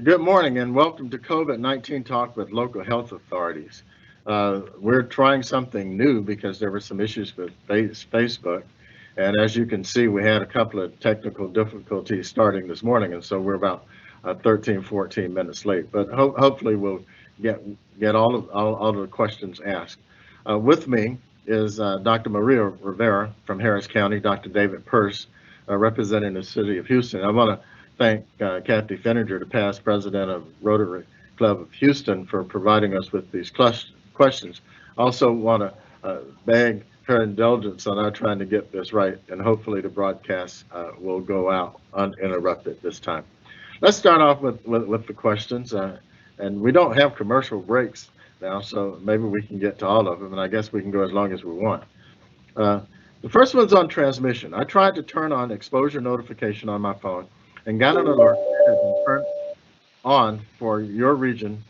Good morning and welcome to COVID-19 Talk with local health authorities. We're trying something new because there were some issues with Facebook. And as you can see, we had a couple of technical difficulties starting this morning. And so we're about 13, 14 minutes late. But hopefully we'll get all of the questions asked. With me is Dr. Maria Rivera from Harris County, Dr. David Persse, representing the city of Houston. I want to thank Kathy Fenninger, the past president of Rotary Club of Houston, for providing us with these questions. Also want to beg her indulgence on our trying to get this right, and hopefully the broadcast will go out uninterrupted this time. Let's start off with the questions, and we don't have commercial breaks now, so maybe we can get to all of them, and I guess we can go as long as we want. The first one's on transmission. I tried to turn on exposure notification on my phone and got an alert that had been turned on for your region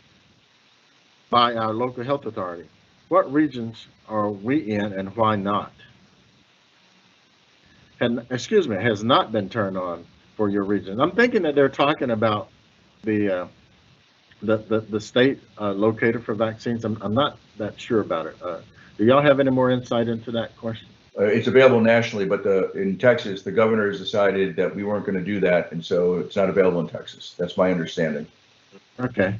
by our local health authority. What regions are we in and why not? And excuse me, has not been turned on for your region. I'm thinking that they're talking about the state locator for vaccines. I'm not that sure about it. Do y'all have any more insight into that question? It's available nationally, but in Texas, the governor has decided that we weren't going to do that, and so it's not available in Texas. That's my understanding. Okay.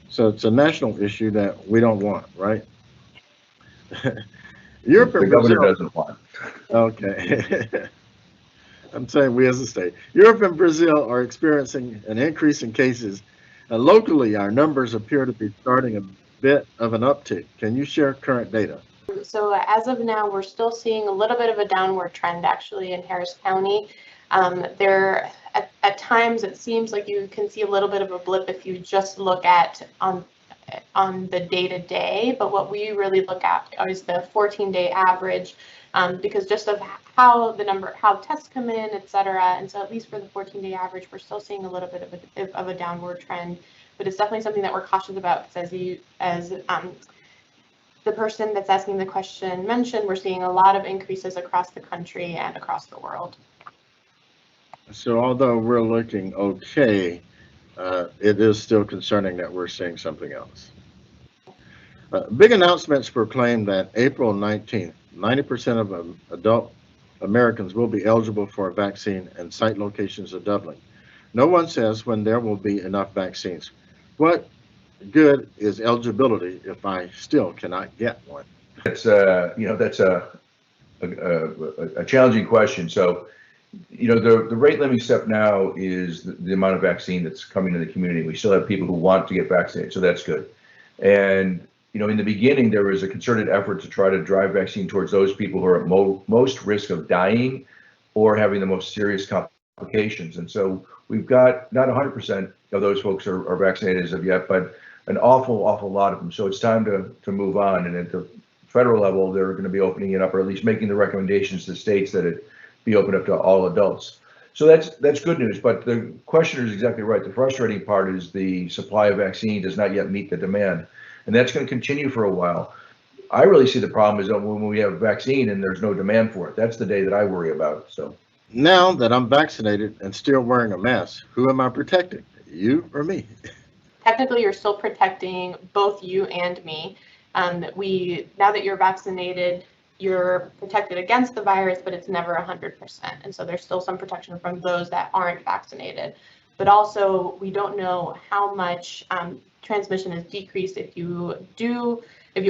So it's a national issue that we don't want, right? Europe and the governor Brazil, doesn't want. Okay. I'm saying we as a state. Europe and Brazil are experiencing an increase in cases. Locally, our numbers appear to be starting a bit of an uptick. Can you share current data? So as of now, we're still seeing a little bit of a downward trend actually in Harris County. There at times it seems like you can see a little bit of a blip if you just look at on the day-to-day, but what we really look at is the 14-day average, because just of how tests come in, et cetera. And so at least for the 14-day average, we're still seeing a little bit of a downward trend, but it's definitely something that we're cautious about, because as the person that's asking the question mentioned, we're seeing a lot of increases across the country and across the world. So although we're looking okay, it is still concerning that we're seeing something else. Big announcements proclaim that April 19th, 90% of adult Americans will be eligible for a vaccine, and site locations are doubling. No one says when there will be enough vaccines. What good is eligibility if I still cannot get one? That's that's a challenging question. So, the rate limiting step now is the amount of vaccine that's coming to the community. We still have people who want to get vaccinated, so that's good. And in the beginning, there was a concerted effort to try to drive vaccine towards those people who are at most risk of dying or having the most serious complications. And so we've got not 100% of those folks are vaccinated as of yet, but an awful lot of them. So it's time to move on. And at the federal level, they're going to be opening it up, or at least making the recommendations to states that it be opened up to all adults. So that's good news. But the questioner is exactly right. The frustrating part is the supply of vaccine does not yet meet the demand, and that's going to continue for a while. I really see the problem is that when we have a vaccine and there's no demand for it, that's the day that I worry about. So now that I'm vaccinated and still wearing a mask, who am I protecting? You or me? Technically, you're still protecting both you and me. Now that you're vaccinated, you're protected against the virus, but it's never 100%. And so there's still some protection from those that aren't vaccinated. But also, we don't know how much transmission is decreased if you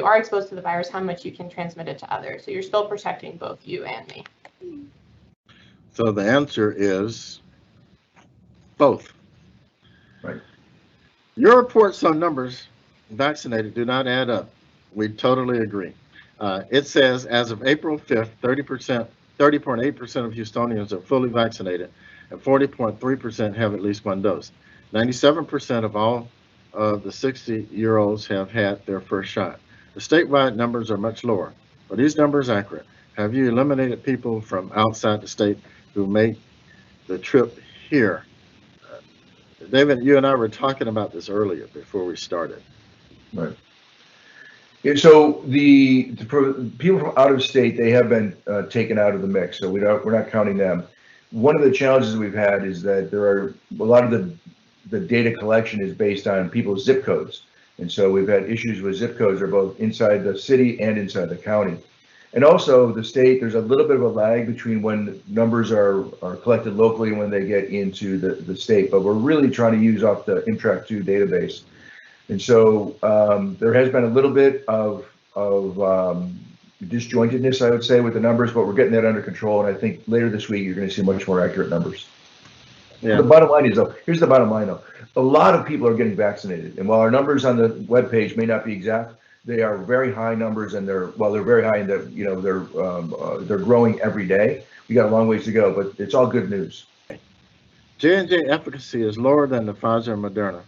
are exposed to the virus, how much you can transmit it to others. So you're still protecting both you and me. So the answer is both. Right. Your reports on numbers vaccinated do not add up. We totally agree. It says as of April 5th, 30.8% of Houstonians are fully vaccinated and 40.3% have at least one dose. 97% of all of the 60-year-olds have had their first shot. The statewide numbers are much lower. Are these numbers accurate? Have you eliminated people from outside the state who make the trip here? David, you and I were talking about this earlier before we started. Right. Yeah, so the people from out of state, they have been taken out of the mix, so we're not counting them. One of the challenges we've had is that there are a lot of the data collection is based on people's zip codes. And so we've had issues with zip codes that are both inside the city and inside the county. And also the state, there's a little bit of a lag between when numbers are collected locally and when they get into the state, but we're really trying to use off the IMTRAC2 database. And so there has been a little bit of disjointedness, I would say, with the numbers, but we're getting that under control. And I think later this week, you're going to see much more accurate numbers. Yeah. The bottom line is, though, here's the bottom line, though. A lot of people are getting vaccinated. And while our numbers on the webpage may not be exact, they are very high numbers, and they're very high, and they're growing every day. We got a long ways to go, but it's all good news. J&J efficacy is lower than the Pfizer and Moderna.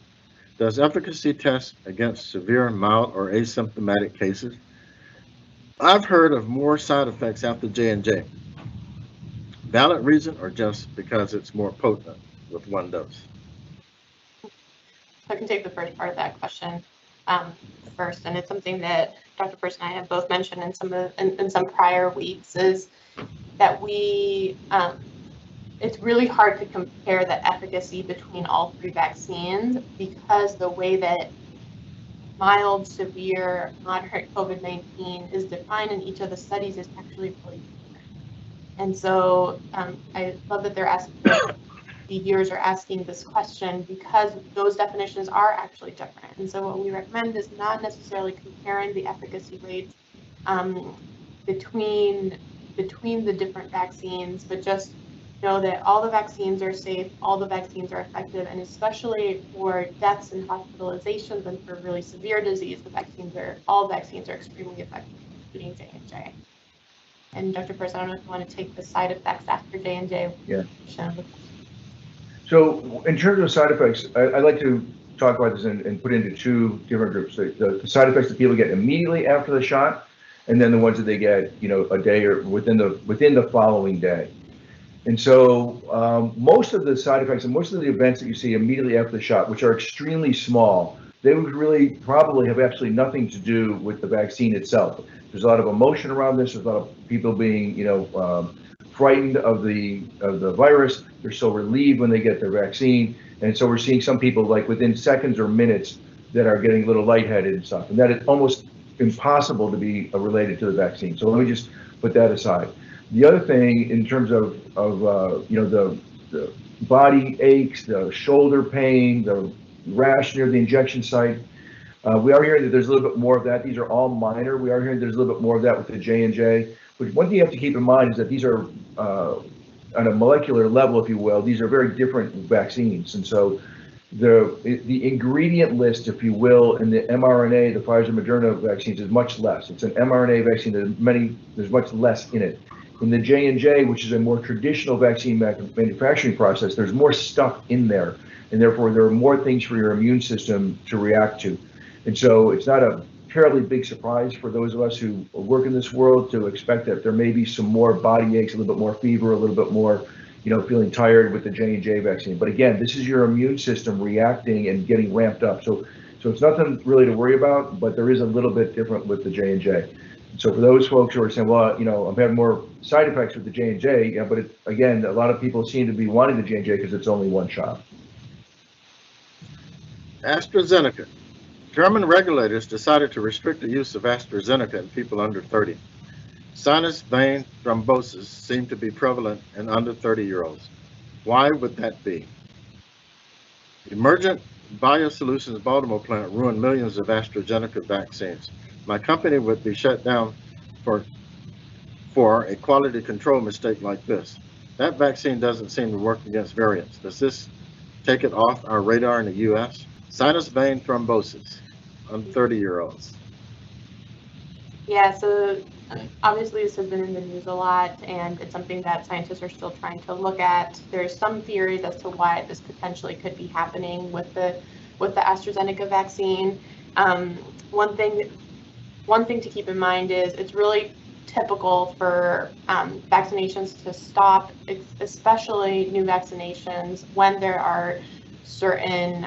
Does efficacy test against severe, mild, or asymptomatic cases? I've heard of more side effects after J&J. Valid reason, or just because it's more potent with one dose? I can take the first part of that question first, and it's something that Dr. Persse and I have both mentioned in some prior weeks, is that it's really hard to compare the efficacy between all three vaccines, because the way that mild, severe, moderate COVID-19 is defined in each of the studies is actually really different. And so I love that they're asking, the viewers are asking this question, because those definitions are actually different. And so what we recommend is not necessarily comparing the efficacy rates between the different vaccines, but just know that all the vaccines are safe, all the vaccines are effective, and especially for deaths and hospitalizations and for really severe disease, all vaccines are extremely effective, including J&J. And Dr. Persse, I don't know if you want to take the side effects after J&J. Yeah. So in terms of side effects, I like to talk about this and put into two different groups. The side effects that people get immediately after the shot, and then the ones that they get, a day or within the following day. And so most of the side effects and most of the events that you see immediately after the shot, which are extremely small, they would really probably have absolutely nothing to do with the vaccine itself. There's a lot of emotion around this. There's a lot of people being, frightened of the virus. They're so relieved when they get their vaccine. And so we're seeing some people, like within seconds or minutes, that are getting a little lightheaded and stuff. And that is almost impossible to be related to the vaccine. So let me just put that aside. The other thing, in terms of the body aches, the shoulder pain, the rash near the injection site, we are hearing that there's a little bit more of that. These are all minor. We are hearing there's a little bit more of that with the J&J. But one thing you have to keep in mind is that these are, on a molecular level, if you will, these are very different vaccines. And so the ingredient list, if you will, in the mRNA, the Pfizer Moderna vaccines is much less. It's an mRNA vaccine. There's much less in it. In the J&J, which is a more traditional vaccine manufacturing process, there's more stuff in there, and therefore there are more things for your immune system to react to. And so it's not a terribly big surprise for those of us who work in this world to expect that there may be some more body aches, a little bit more fever, a little bit more, feeling tired with the J&J vaccine. But again, this is your immune system reacting and getting ramped up. So it's nothing really to worry about, but there is a little bit different with the J&J. So for those folks who are saying, well, I'm having more side effects with the J&J, but again, a lot of people seem to be wanting the J&J because it's only one shot. AstraZeneca. German regulators decided to restrict the use of AstraZeneca in people under 30. Sinus vein thrombosis seemed to be prevalent in under 30-year-olds. Why would that be? Emergent Biosolutions Baltimore plant ruined millions of AstraZeneca vaccines. My company would be shut down for a quality control mistake like this. That vaccine doesn't seem to work against variants. Does this take it off our radar in the U.S.? Sinus vein thrombosis on 30-year-olds. Yeah, so obviously this has been in the news a lot, and it's something that scientists are still trying to look at. There's some theories as to why this potentially could be happening with the AstraZeneca vaccine. One thing to keep in mind is it's really typical for vaccinations to stop, especially new vaccinations, when there are certain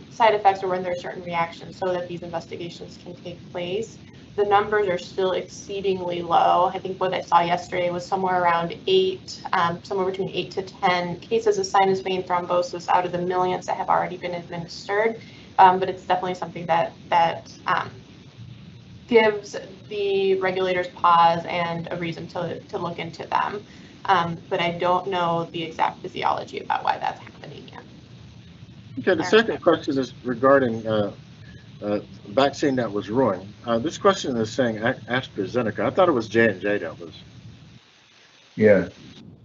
side effects or when there are certain reactions, so that these investigations can take place. the numbers are still exceedingly low. I think what I saw yesterday was somewhere around 8, somewhere between 8 to 10 cases of sinus vein thrombosis out of the millions that have already been administered. But it's definitely something that gives the regulators pause and a reason to look into them. But I don't know the exact physiology about why that's happening yet. Okay, the second question is regarding vaccine that was ruined. This question is saying AstraZeneca. I thought it was J&J that was. Yeah.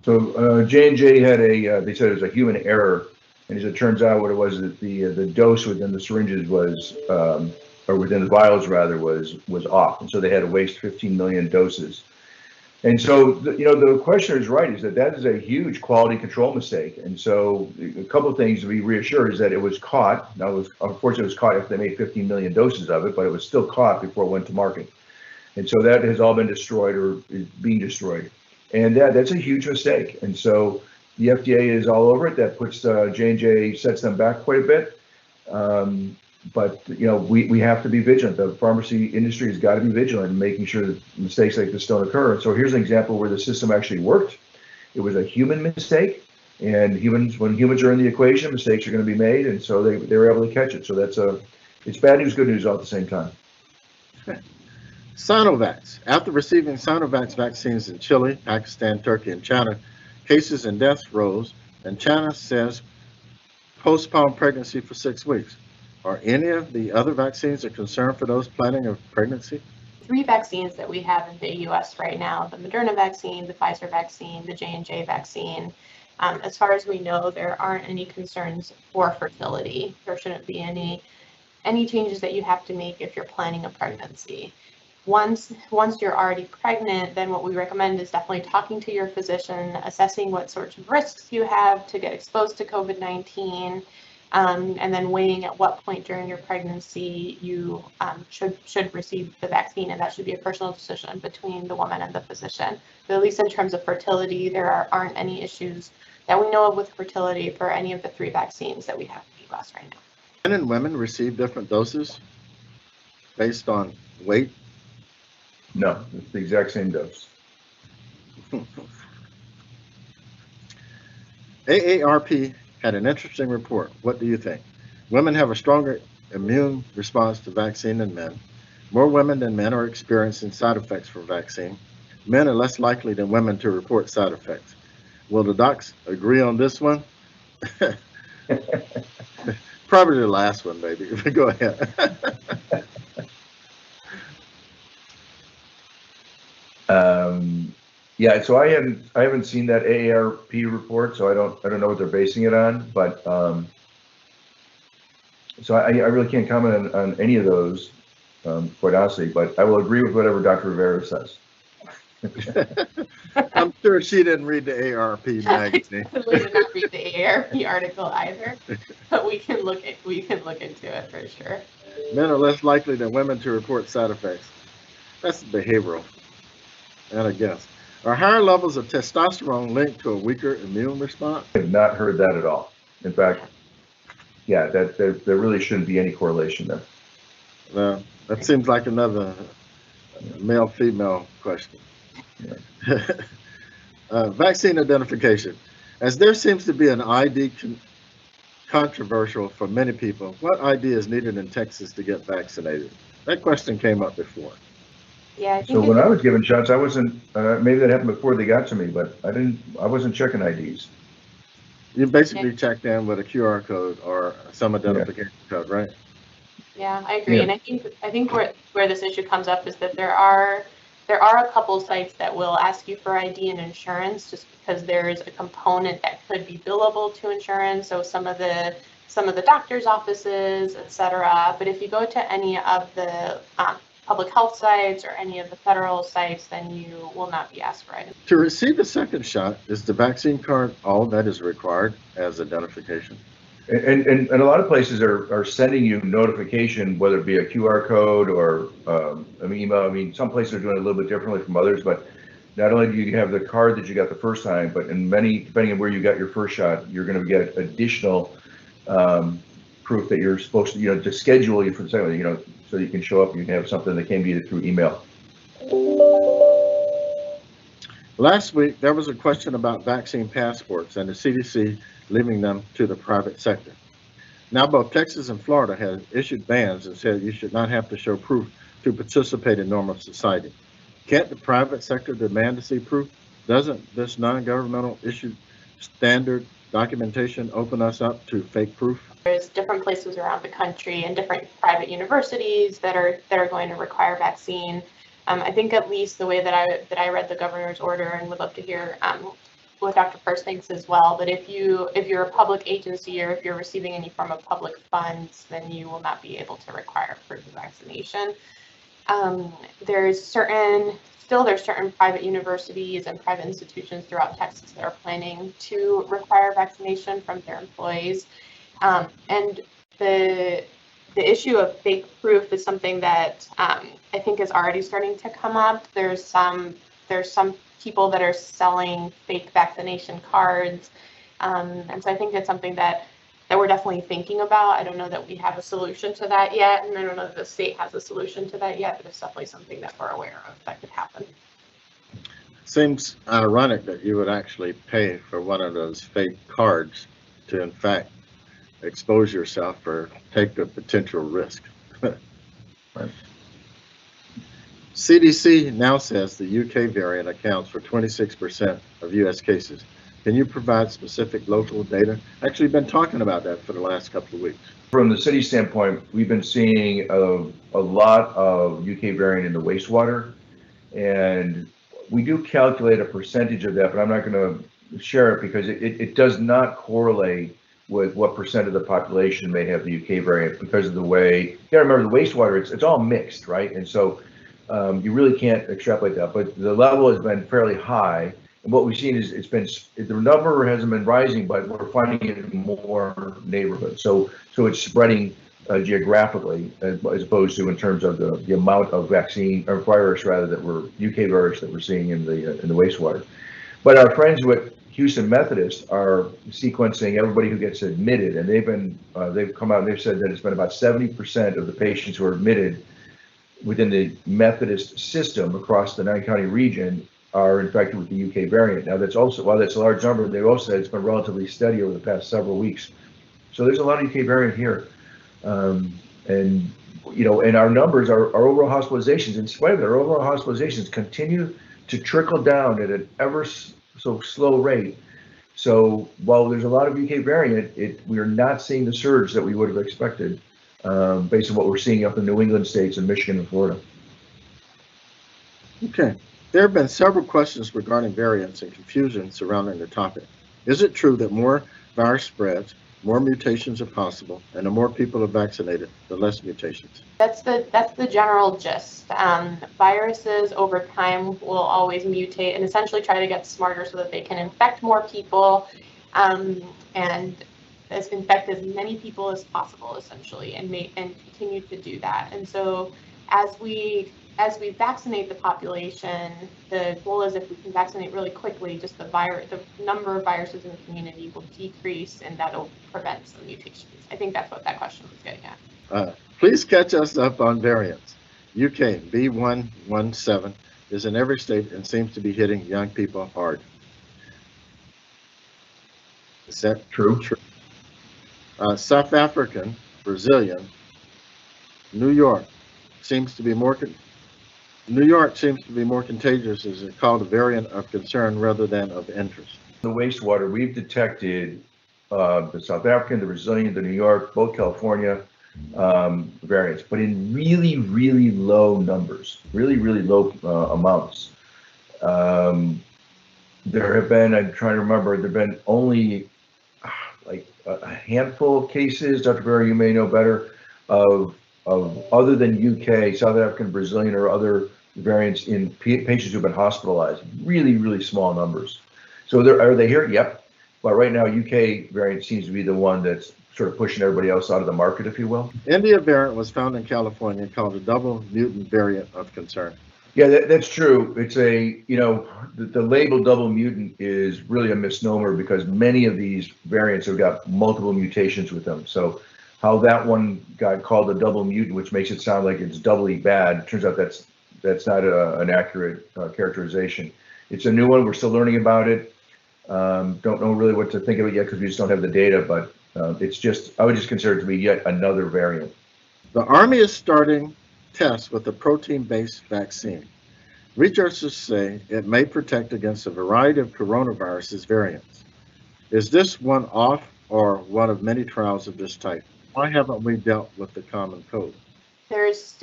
So J&J had they said it was a human error, and as it turns out, what it was that the dose within the syringes was, or within the vials rather, was off, and so they had to waste 15 million doses. And so, the questioner is right, is that is a huge quality control mistake. And so a couple of things to be reassured is that it was caught. Now, unfortunately, it was caught after they made 15 million doses of it, but it was still caught before it went to market. And so that has all been destroyed or is being destroyed. And that's a huge mistake. And so the FDA is all over it. That puts J&J, sets them back quite a bit. But we have to be vigilant. The pharmacy industry has got to be vigilant in making sure that mistakes like this don't occur. So here's an example where the system actually worked. It was a human mistake, and when humans are in the equation, mistakes are going to be made, and so they were able to catch it. So it's bad news, good news all at the same time. Sinovac. After receiving Sinovac vaccines in Chile, Pakistan, Turkey, and China, cases and deaths rose, and China says postpone pregnancy for 6 weeks. Are any of the other vaccines a concern for those planning a pregnancy? 3 vaccines that we have in the U.S. right now: the Moderna vaccine, the Pfizer vaccine, the J&J vaccine. As far as we know, there aren't any concerns for fertility. There shouldn't be any changes that you have to make if you're planning a pregnancy. Once you're already pregnant, then what we recommend is definitely talking to your physician, assessing what sorts of risks you have to get exposed to COVID-19. And then weighing at what point during your pregnancy you should receive the vaccine, and that should be a personal decision between the woman and the physician. But at least in terms of fertility, there aren't any issues that we know of with fertility for any of the 3 vaccines that we have in the U.S. right now. Men and women receive different doses based on weight? No, it's the exact same dose. AARP had an interesting report. What do you think? Women have a stronger immune response to vaccine than men. More women than men are experiencing side effects from vaccine. Men are less likely than women to report side effects. Will the docs agree on this one? Probably the last one, maybe. Go ahead. Yeah, so I haven't seen that AARP report, so I don't know what they're basing it on, but so I really can't comment on any of those, quite honestly, but I will agree with whatever Dr. Rivera says. I'm sure she didn't read the AARP magazine. I did not read the AARP article either, but we can look into it for sure. Men are less likely than women to report side effects. That's behavioral, and I guess. Are higher levels of testosterone linked to a weaker immune response? I have not heard that at all. In fact, yeah, there really shouldn't be any correlation there. That seems like another male-female question. Yeah. Vaccine identification. As there seems to be an ID controversial for many people, what ID is needed in Texas to get vaccinated? That question came up before. Yeah, I think so when I was given shots, I wasn't. Maybe that happened before they got to me, but I wasn't checking IDs. You basically checked in with a QR code or some identification code, right? Yeah, I agree, and I think where this issue comes up is that there are a couple sites that will ask you for ID and insurance, just because there is a component that could be billable to insurance. So some of the doctors' offices, etc. But if you go to any of the public health sites or any of the federal sites, then you will not be asked for it. To receive a second shot, is the vaccine card all that is required as identification? And a lot of places are sending you notification, whether it be a QR code or an email. I mean, some places are doing it a little bit differently from others, but not only do you have the card that you got the first time, but in many, depending on where you got your first shot, you're going to get additional proof that you're supposed to, to schedule you for the second, so you can show up, you can have something that came to you through email. Last week, there was a question about vaccine passports and the CDC leaving them to the private sector. Now, both Texas and Florida have issued bans and said you should not have to show proof to participate in normal society. Can't the private sector demand to see proof? Doesn't this non-governmental issue standard documentation open us up to fake proof? There's different places around the country and different private universities that are going to require vaccine. I think at least the way that I read the governor's order, and would love to hear what Dr. Persse thinks as well. But if you're a public agency or if you're receiving any form of public funds, then you will not be able to require proof of vaccination. There's certain private universities and private institutions throughout Texas that are planning to require vaccination from their employees. And the issue of fake proof is something that I think is already starting to come up. There's some people that are selling fake vaccination cards, and so I think it's something that we're definitely thinking about. I don't know that we have a solution to that yet, and I don't know that the state has a solution to that yet, but it's definitely something that we're aware of that could happen. Seems ironic that you would actually pay for one of those fake cards to, in fact, expose yourself or take the potential risk. Right. CDC now says the UK variant accounts for 26% of US cases. Can you provide specific local data? Actually, been talking about that for the last couple of weeks. From the city standpoint, we've been seeing a lot of UK variant in the wastewater, and we do calculate a percentage of that, but I'm not going to share it because it does not correlate with what percent of the population may have the UK variant because of the way, you gotta remember the wastewater, it's all mixed, right? And so you really can't extrapolate that, but the level has been fairly high. And what we've seen is the number hasn't been rising, but we're finding it in more neighborhoods. So it's spreading geographically as opposed to in terms of the amount of vaccine or virus rather UK virus that we're seeing in the wastewater. But our friends with Houston Methodist are sequencing everybody who gets admitted, and they've come out and they've said that it's been about 70% of the patients who are admitted within the Methodist system across the 9-county region are infected with the UK variant. Now that's also, while that's a large number, they also said it's been relatively steady over the past several weeks. So there's a lot of UK variant here. And our numbers, our overall hospitalizations, in spite of that, our overall hospitalizations continue to trickle down at an ever so slow rate. So while there's a lot of UK variant, we're not seeing the surge that we would have expected based on what we're seeing up in New England states and Michigan and Florida. Okay. There have been several questions regarding variants and confusion surrounding the topic. Is it true that more virus spreads, more mutations are possible, and the more people are vaccinated, the less mutations? That's the general gist. Viruses over time will always mutate and essentially try to get smarter so that they can infect more people and infect as many people as possible, essentially, and continue to do that. And so as we vaccinate the population, the goal is if we can vaccinate really quickly, just the number of viruses in the community will decrease, and that'll prevent some mutations. I think that's what that question was getting at. Please catch us up on variants. UK B117 is in every state and seems to be hitting young people hard. Is that true? South African, Brazilian, New York seems to be more contagious, as it's called a variant of concern rather than of interest. The wastewater, we've detected the South African, the Brazilian, the New York, both California variants, but in really, really low numbers, really, really low amounts. There have been, I'm trying to remember, there have been only like a handful of cases, Dr. Rivera, you may know better, of other than UK, South African, Brazilian, or other variants in patients who've been hospitalized. Really, really small numbers. So are they here? Yep. But right now, UK variant seems to be the one that's sort of pushing everybody else out of the market, if you will. India variant was found in California called a double mutant variant of concern. Yeah, that's true. It's the label double mutant is really a misnomer because many of these variants have got multiple mutations with them. So how that one got called a double mutant, which makes it sound like it's doubly bad. Turns out that's not an accurate characterization. It's a new one. We're still learning about it. Don't know really what to think of it yet because we just don't have the data, but it's just, I would just consider it to be yet another variant. The Army is starting tests with a protein-based vaccine. Researchers say it may protect against a variety of coronavirus variants. Is this one off or one of many trials of this type? Why haven't we dealt with the common cold? There's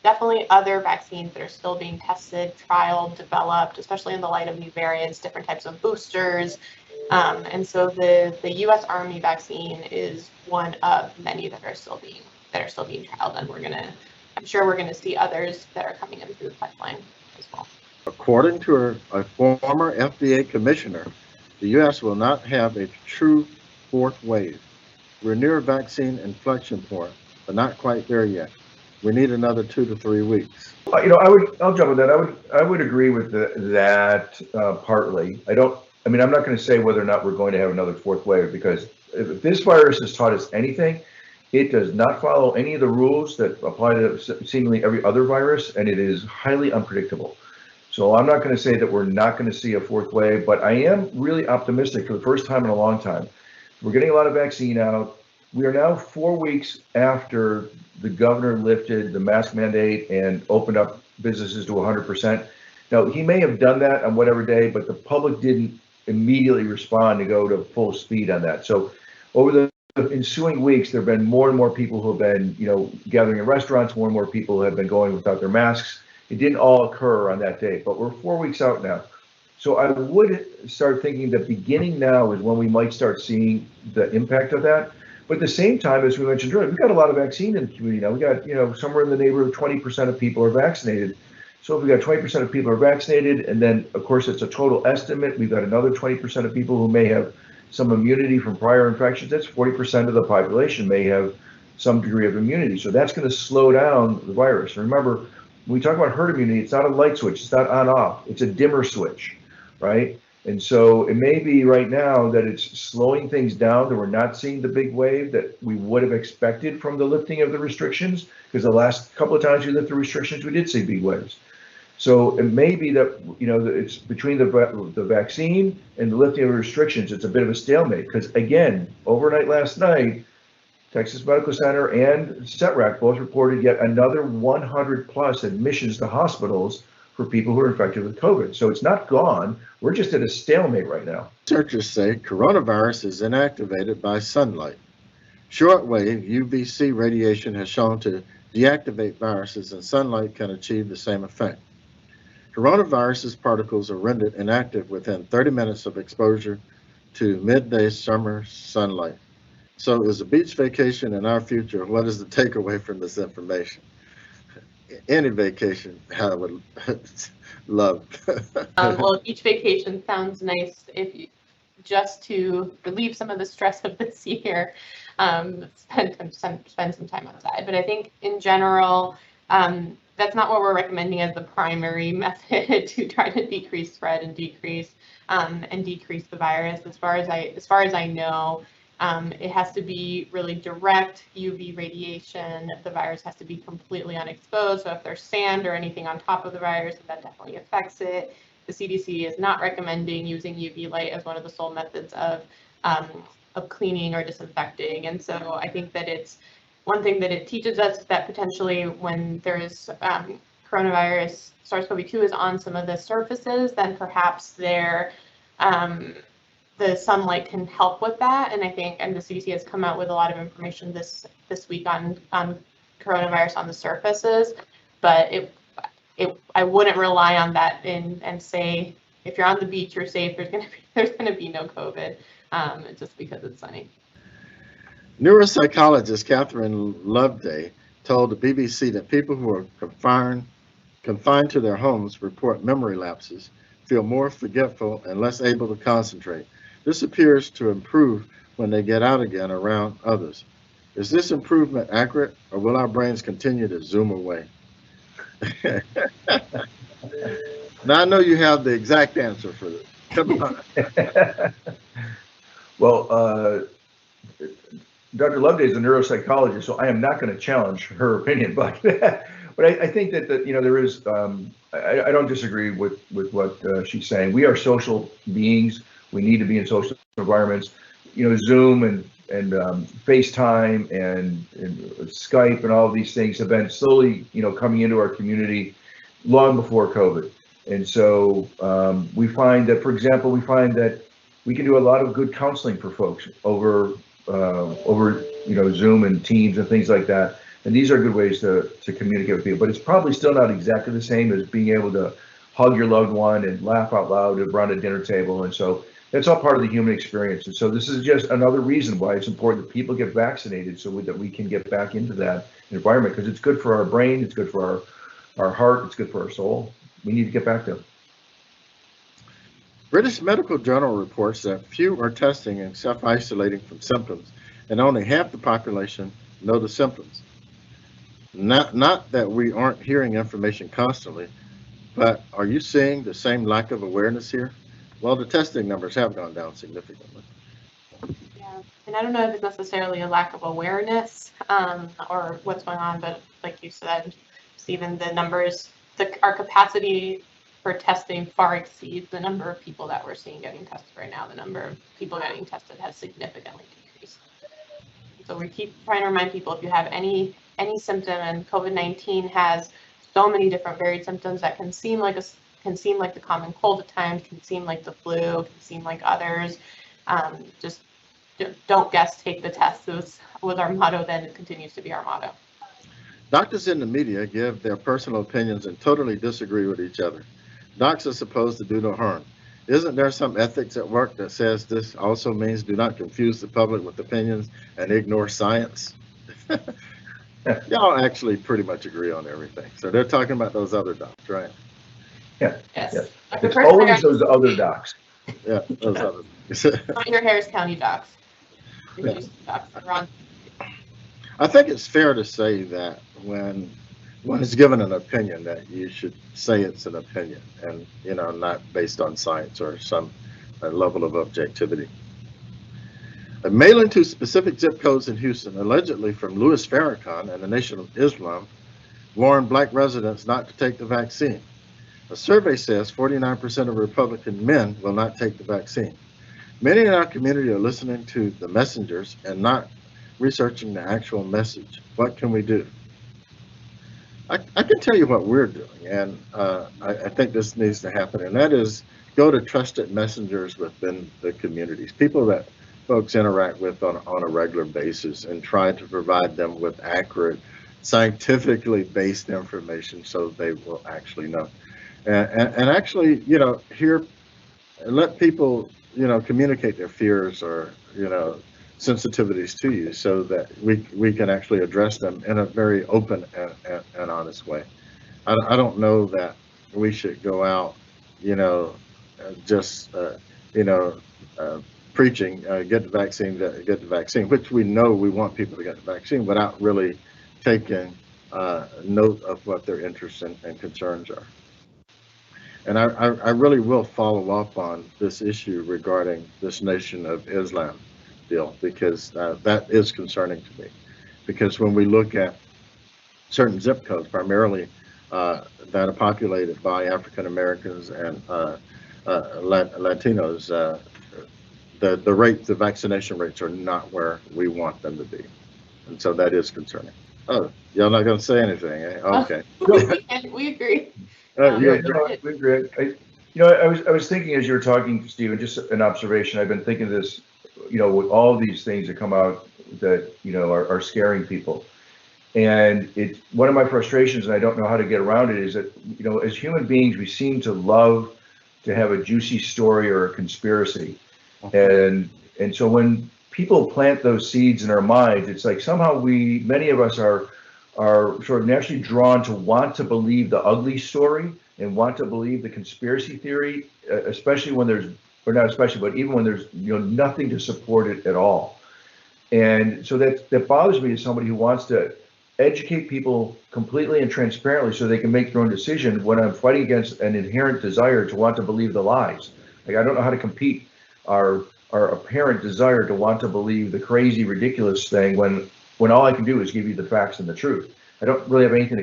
definitely other vaccines that are still being tested, trialed, developed, especially in the light of new variants, different types of boosters. And so the U.S. Army vaccine is one of many that are still being trialed, and I'm sure we're gonna see others that are coming in through the pipeline as well. According to a former FDA commissioner, the U.S. will not have a true fourth wave. We're near a vaccine inflection point, but not quite there yet. We need another 2 to 3 weeks. I'll jump with that. I would agree with that partly. I'm not going to say whether or not we're going to have another fourth wave, because if this virus has taught us anything, it does not follow any of the rules that apply to seemingly every other virus, and it is highly unpredictable. So I'm not going to say that we're not going to see a fourth wave, but I am really optimistic for the first time in a long time. We're getting a lot of vaccine out. We are now 4 weeks after the governor lifted the mask mandate and opened up businesses to 100%. Now, he may have done that on whatever day, but the public didn't immediately respond to go to full speed on that. So over the ensuing weeks, there have been more and more people who have been, gathering in restaurants, more and more people have been going without their masks. It didn't all occur on that day, but we're 4 weeks out now. So I would start thinking that beginning now is when we might start seeing the impact of that. But at the same time, as we mentioned earlier, we've got a lot of vaccine in the community now. We got, somewhere in the neighborhood of 20% of people are vaccinated. So if we got 20% of people are vaccinated, and then of course it's a total estimate, we've got another 20% of people who may have some immunity from prior infections. That's 40% of the population may have some degree of immunity. So that's going to slow down the virus. Remember, when we talk about herd immunity, it's not a light switch, it's not on off, it's a dimmer switch, right? And so it may be right now that it's slowing things down, that we're not seeing the big wave that we would have expected from the lifting of the restrictions, because the last couple of times we lifted the restrictions, we did see big waves. So it may be that, it's between the vaccine and the lifting of the restrictions, it's a bit of a stalemate, because again, overnight last night, Texas Medical Center and CETRAC both reported yet another 100 plus admissions to hospitals for people who are infected with COVID. So it's not gone. We're just at a stalemate right now. Researchers say coronavirus is inactivated by sunlight. Shortwave UVC radiation has shown to deactivate viruses, and sunlight can achieve the same effect. Coronavirus's particles are rendered inactive within 30 minutes of exposure to midday summer sunlight. So is a beach vacation in our future? What is the takeaway from this information? Any vacation I would love. Well, beach vacation sounds nice if you just to relieve some of the stress of this year, spend some time outside. But I think in general, that's not what we're recommending as the primary method to try to decrease spread and decrease the virus. As far as I know, it has to be really direct UV radiation. The virus has to be completely unexposed. So if there's sand or anything on top of the virus, that definitely affects it. The CDC is not recommending using UV light as one of the sole methods of cleaning or disinfecting. And so I think that it's one thing that it teaches us, that potentially when there is coronavirus, SARS-CoV-2 is on some of the surfaces, then perhaps the sunlight can help with that. And I think, and the CDC has come out with a lot of information this week on coronavirus on the surfaces, but I wouldn't rely on that and say, if you're on the beach, you're safe, there's gonna be no COVID, just because it's sunny. Neuropsychologist Catherine Loveday told the BBC that people who are confined to their homes report memory lapses, feel more forgetful, and less able to concentrate. This appears to improve when they get out again around others. Is this improvement accurate, or will our brains continue to zoom away? Now I know you have the exact answer for this. Come on. Well, Dr. Loveday is a neuropsychologist, so I am not going to challenge her opinion, but but I think that there is I don't disagree with what she's saying. We are social beings. We need to be in social environments. Zoom and FaceTime and Skype and all of these things have been slowly coming into our community long before COVID. And so we find that, for example, we can do a lot of good counseling for folks over Zoom and Teams and things like that. And these are good ways to communicate with people. But it's probably still not exactly the same as being able to hug your loved one and laugh out loud around a dinner table. And so that's all part of the human experience. And so this is just another reason why it's important that people get vaccinated so that we can get back into that environment, because it's good for our brain, it's good for our heart, it's good for our soul. We need to get back there. British Medical Journal reports that few are testing and self-isolating from symptoms, and only half the population know the symptoms. Not that we aren't hearing information constantly, but are you seeing the same lack of awareness here? Well, the testing numbers have gone down significantly. Yeah, and I don't know if it's necessarily a lack of awareness or what's going on, but like you said, Stephen, the numbers, our capacity for testing far exceeds the number of people that we're seeing getting tested right now. The number of people getting tested has significantly decreased. So we keep trying to remind people, if you have any symptom, and COVID-19 has so many different varied symptoms that can seem like the common cold at times, can seem like the flu, can seem like others. Just don't guess, take the test. Was our motto then. It continues to be our motto. Doctors in the media give their personal opinions and totally disagree with each other. Docs are supposed to do no harm. Isn't there some ethics at work that says this also means do not confuse the public with opinions and ignore science? Y'all actually pretty much agree on everything. So they're talking about those other docs, right? Yeah. Yes. Yes. It's always those other docs. Yeah, those other. Not your Harris County docs. Your docs are on. I think it's fair to say that when it's given an opinion, that you should say it's an opinion and, not based on science or some level of objectivity. A mailing to specific zip codes in Houston, allegedly from Louis Farrakhan and the Nation of Islam, warned Black residents not to take the vaccine. A survey says 49% of Republican men will not take the vaccine. Many in our community are listening to the messengers and not researching the actual message. What can we do? I can tell you what we're doing, and I think this needs to happen, and that is go to trusted messengers within the communities, people that folks interact with on a regular basis, and try to provide them with accurate, scientifically based information so they will actually know. And actually, let people, communicate their fears or, sensitivities to you so that we can actually address them in a very open and honest way. I don't know that we should go out, preaching, get the vaccine, which we know we want people to get the vaccine without really taking note of what their interests and concerns are. And I really will follow up on this issue regarding this Nation of Islam deal, because that is concerning to me. Because when we look at certain zip codes, primarily that are populated by African Americans and Latinos, the vaccination rates are not where we want them to be, and so that is concerning. Oh, y'all not going to say anything? Eh? Okay. We agree. Yeah, we agree. I was thinking as you were talking, Stephen, just an observation. I've been thinking this, with all these things that come out that are scaring people, and it's one of my frustrations, and I don't know how to get around it. Is that as human beings, we seem to love to have a juicy story or a conspiracy, and so when people plant those seeds in our minds, it's like somehow many of us are sort of naturally drawn to want to believe the ugly story and want to believe the conspiracy theory, especially when or not especially, but even when there's nothing to support it at all. And so that bothers me as somebody who wants to educate people completely and transparently so they can make their own decision, when I'm fighting against an inherent desire to want to believe the lies. Like, I don't know how to compete our our apparent desire to want to believe the crazy, ridiculous thing when all I can do is give you the facts and the truth. I don't really have anything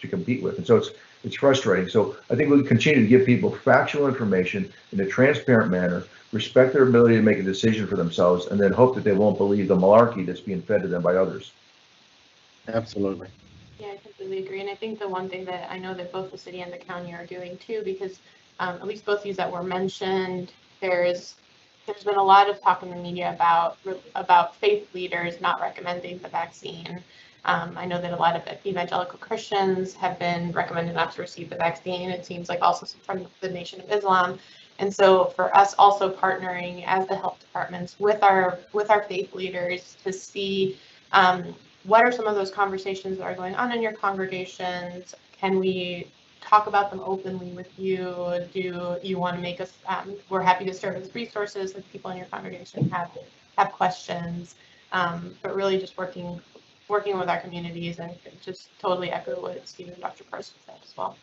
to compete with, and so it's frustrating. So I think we continue to give people factual information in a transparent manner, respect their ability to make a decision for themselves, and then hope that they won't believe the malarkey that's being fed to them by others. Absolutely. Yeah, I completely agree. And I think the one thing that I know that both the city and the county are doing too, because at least both these that were mentioned, there's been a lot of talk in the media about faith leaders not recommending the vaccine. I know that a lot of evangelical Christians have been recommended not to receive the vaccine. It seems like also from the Nation of Islam. And so for us also partnering as the health departments with our faith leaders to see what are some of those conversations that are going on in your congregations? Can we talk about them openly with you? Do you want to make us, we're happy to serve as resources if people in your congregation have questions, but really just working with our communities, and just totally echo what Steve and Dr. Persse said as well.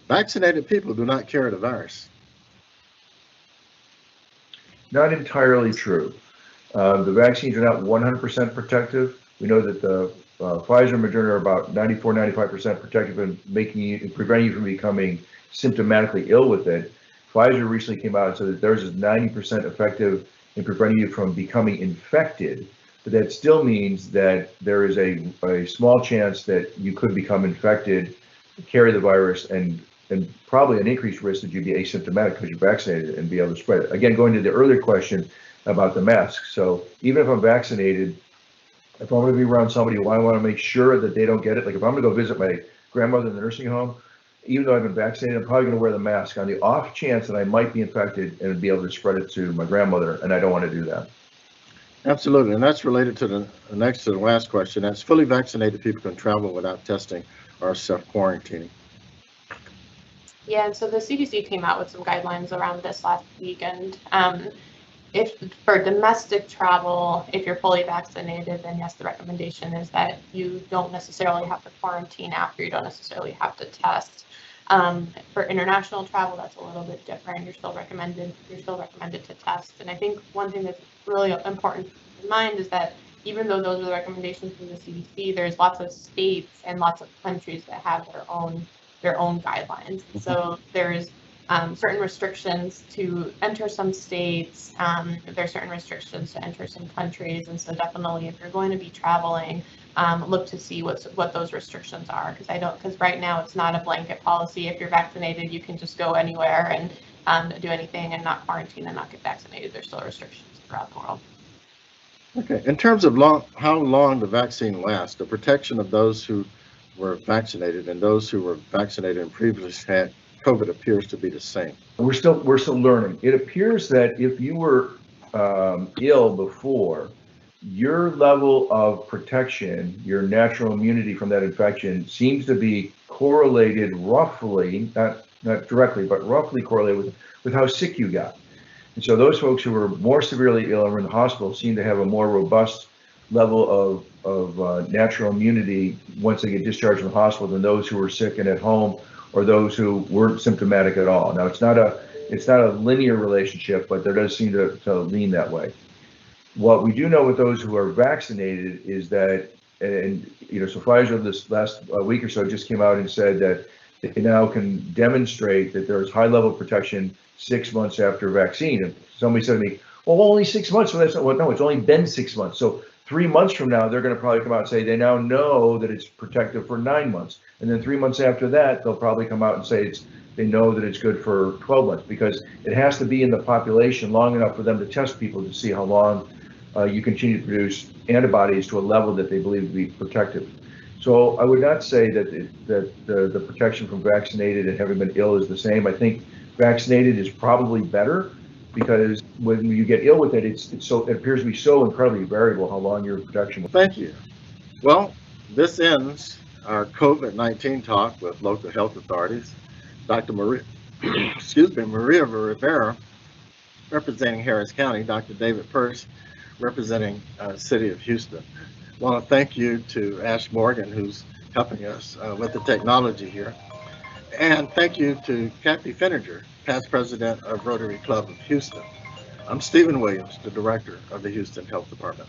Vaccinated people do not carry the virus. Not entirely true. The vaccines are not 100% protective. We know that the Pfizer and Moderna are about 94-95% protective in preventing you from becoming symptomatically ill with it. Pfizer recently came out and said that theirs is 90% effective in preventing you from becoming infected, but that still means that there is a small chance that you could become infected, carry the virus, and probably an increased risk that you'd be asymptomatic because you're vaccinated and be able to spread it. Again, going to the earlier question about the mask. So even if I'm vaccinated, if I'm going to be around somebody who I want to make sure that they don't get it, like if I'm going to go visit my grandmother in the nursing home, even though I've been vaccinated, I'm probably going to wear the mask on the off chance that I might be infected and be able to spread it to my grandmother, and I don't want to do that. Absolutely, and that's related to the next to the last question. That's fully vaccinated people can travel without testing or self-quarantining. Yeah, and so the CDC came out with some guidelines around this last week, and if for domestic travel, if you're fully vaccinated, then yes, the recommendation is that you don't necessarily have to quarantine after, you don't necessarily have to test. For international travel, that's a little bit different. You're still recommended to test. And I think one thing that's really important to keep in mind is that even though those are the recommendations from the CDC, there's lots of states and lots of countries that have their own guidelines. So there's certain restrictions to enter some states. There's certain restrictions to enter some countries, and so definitely if you're going to be traveling, look to see what those restrictions are, because right now it's not a blanket policy. If you're vaccinated, you can just go anywhere and do anything and not quarantine and not get vaccinated. There's still restrictions throughout the world. Okay, in terms of how long the vaccine lasts, the protection of those who were vaccinated and those who were vaccinated and previously had COVID appears to be the same. We're still learning. It appears that if you were ill before, your level of protection, your natural immunity from that infection seems to be correlated roughly, not directly, but roughly correlated with how sick you got. And so those folks who were more severely ill and were in the hospital seem to have a more robust level of natural immunity once they get discharged from the hospital than those who were sick and at home, or those who weren't symptomatic at all. Now, it's not a linear relationship, but there does seem to lean that way. What we do know with those who are vaccinated is that, and so Pfizer this last week or so just came out and said that they now can demonstrate that there's high level of protection 6 months after vaccine. And somebody said to me, well, only 6 months. Well, that's not, well, no, it's only been 6 months. So 3 months from now, they're going to probably come out and say they now know that it's protective for 9 months. And then 3 months after that, they'll probably come out and say they know that it's good for 12 months, because it has to be in the population long enough for them to test people to see how long you continue to produce antibodies to a level that they believe to be protective. So I would not say that the protection from vaccinated and having been ill is the same. I think vaccinated is probably better, because when you get ill with it, it appears to be so incredibly variable how long your protection will. Thank you. Well, this ends our COVID-19 talk with local health authorities. Dr. Maria Rivera, representing Harris County, Dr. David Persse, representing City of Houston. I want to thank you to Ash Morgan, who's helping us with the technology here. And thank you to Kathy Finninger, past president of Rotary Club of Houston. I'm Stephen Williams, the Director of the Houston Health Department.